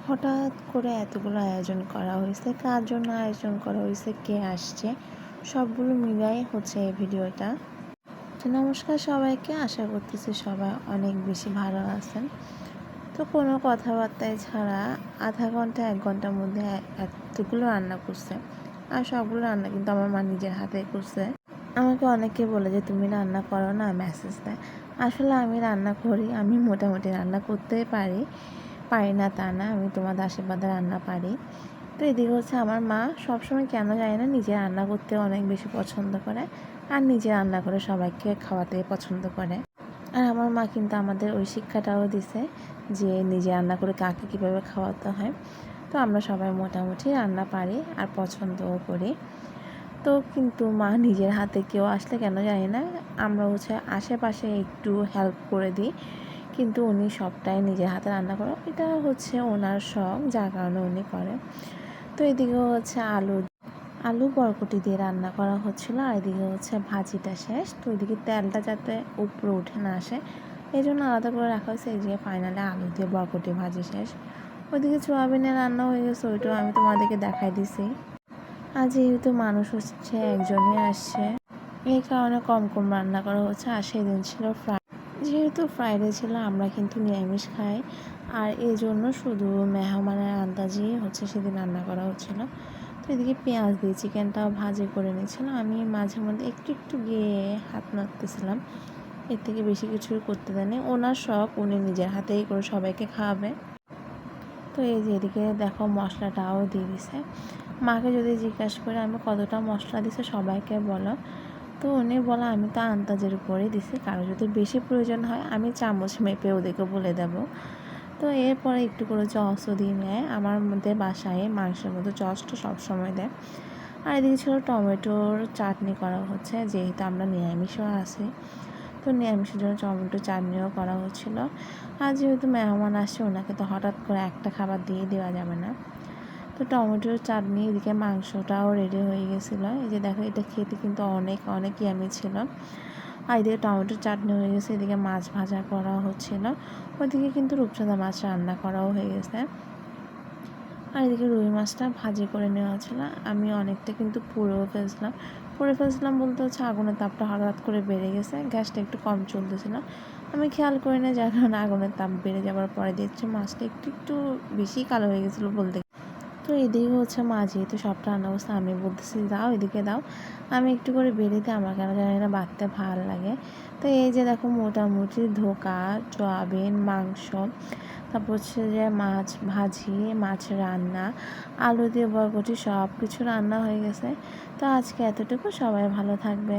হঠাৎ করে এতগুলো আয়োজন করা হয়েছে, কার জন্য আয়োজন করা হয়েছে, কে আসছে, সবগুলো মিলাই হচ্ছে এই ভিডিওটা। তো নমস্কার সবাইকে, আশা করতেছি সবাই অনেক বেশি ভালো আছেন। তো কোনো কথাবার্তায় ছাড়া আধা ঘন্টা 1 ঘন্টার মধ্যে এতগুলো রান্না করছে। আর সবগুলো রান্না কিন্তু আমার মা নিজের হাতে করছে। আমাকে অনেকে বলে যে তুমি রান্না করো না, মেসেজ দেয়। আসলে আমি রান্না করি, আমি মোটামুটি রান্না করতেই পারি না তা না, আমি তোমাদের আশীর্বাদে রান্না পারি। তো এদিকে হচ্ছে আমার মা সবসময় কেন জানি না নিজে রান্না করতে অনেক বেশি পছন্দ করে, আর নিজে রান্না করে সবাইকে খাওয়াতে পছন্দ করে। আর আমার মা কিন্তু আমাদের ওই শিক্ষাটাও দিছে যে নিজে রান্না করে কাকে কীভাবে খাওয়াতে হয়। তো আমরা সবাই মোটামুটি রান্না পারি আর পছন্দও করি। তো কিন্তু মা নিজের হাতে কেউ আসলে কেন জানি না, আমরা হচ্ছে আশেপাশে একটু হেল্প করে দিই, কিন্তু উনি সবটাই নিজের হাতে রান্না করে। এটা হচ্ছে ওনার শখ, যার কারণে উনি করে। তো এদিকে হচ্ছে আলু বরবটি দিয়ে রান্না করা হচ্ছিলো, আর এদিকে হচ্ছে ভাজিটা শেষ। তো ওইদিকে তেলটা যাতে উপরে উঠে না আসে এই জন্য আলাদা করে রাখা হয়েছে। এই যে ফাইনালে আলু দিয়ে বরবটি ভাজি শেষ। ওইদিকে সোয়াবিনের রান্না হয়ে গেছে, ওইটাও আমি তোমাদেরকে দেখাই দিছি। আর যেহেতু মানুষ হচ্ছে একজনই আসছে, এই কারণে কম কম রান্না করা হচ্ছে। আর সেদিন ছিল যেহেতু ফ্রাইডে ছিল, আমরা কিন্তু নিরামিষ খাই, আর এই জন্য শুধু মেহমানের আন্দাজেই হচ্ছে সেদিন রান্না করা হচ্ছিলো। তো এদিকে পেঁয়াজ দিয়ে চিকেনটাও ভাজি করে নিয়েছিলাম। আমি মাঝে মধ্যে একটু একটু গিয়ে হাত নাড়তেছিলাম, এর থেকে বেশি কিছু করতে দেয়নি। ওনার শখ, উনি নিজের হাতেই করে সবাইকে খাওয়াবে। তো এই যে এদিকে দেখো মশলাটাও দিয়ে দিছে। মাকে যদি জিজ্ঞাসা করে আমি কতটা মশলা দিছে সবাইকে বলো, তো উনি বলা আমি তো আন্দাজের উপরেই দিছি, কারো যদি বেশি প্রয়োজন হয় আমি চামচ মেপে ওদেরকে বলে দেব। তো এরপরে একটু করে চসও দিয়ে নেয়। আমার মধ্যে বাসায় মাংসের মধ্যে চসটা সবসময় দেয়। আর এদিকে ছিল টমেটোর চাটনি করা হচ্ছে, যেহেতু আমরা নিরামিষও আছি, তো নিরামিষের জন্য টমেটো চাটনিও করা হচ্ছিলো। আর যেহেতু মেহমান আসছে, ওনাকে তো হঠাৎ করে একটা খাবার দিয়ে দেওয়া যাবে না। তো টমেটোর চাটনি, এদিকে মাংসটাও রেডি হয়ে গেছিলো। এই যে দেখো, এটা খেতে কিন্তু অনেক অনেক ইয়ামি ছিল। আর এদিকে টমেটোর চাটনি হয়ে গেছে, এদিকে মাছ ভাজা করা হচ্ছিলো। ওইদিকে কিন্তু রূপচাঁদা মাছ রান্না করাও হয়ে গেছে। আর এদিকে রুই মাছটা ভাজি করে নেওয়া হচ্ছিলো। আমি অনেকটা কিন্তু পুড়ে ফেলছিলাম বলতে হচ্ছে আগুনের তাপটা হঠাৎ করে বেড়ে গেছে, গ্যাসটা একটু কম চলতেছিল। আমি খেয়াল করি না, যার কারণে আগুনের তাপ বেড়ে যাওয়ার পরে দেখছি মাছটা একটু একটু বেশি কালো হয়ে গেছিলো বলতে। তো এদিকে হচ্ছে মা যেহেতু সবটা রান্না করছে, আমি বলতেছি দাও এদিকে দাও, আমি একটু করে বেড়ে দিই, আমার কেন জানি না বাড়তে ভালো লাগে। তো এই যে দেখো মোটামুটি ধোকা, সয়াবিন, মাংস, তারপর হচ্ছে যে মাছ ভাজি, মাছ রান্না, আলু দিয়ে বরবটি, সব কিছু রান্না হয়ে গেছে। তো আজকে এতটুকু, সবাই ভালো থাকবে।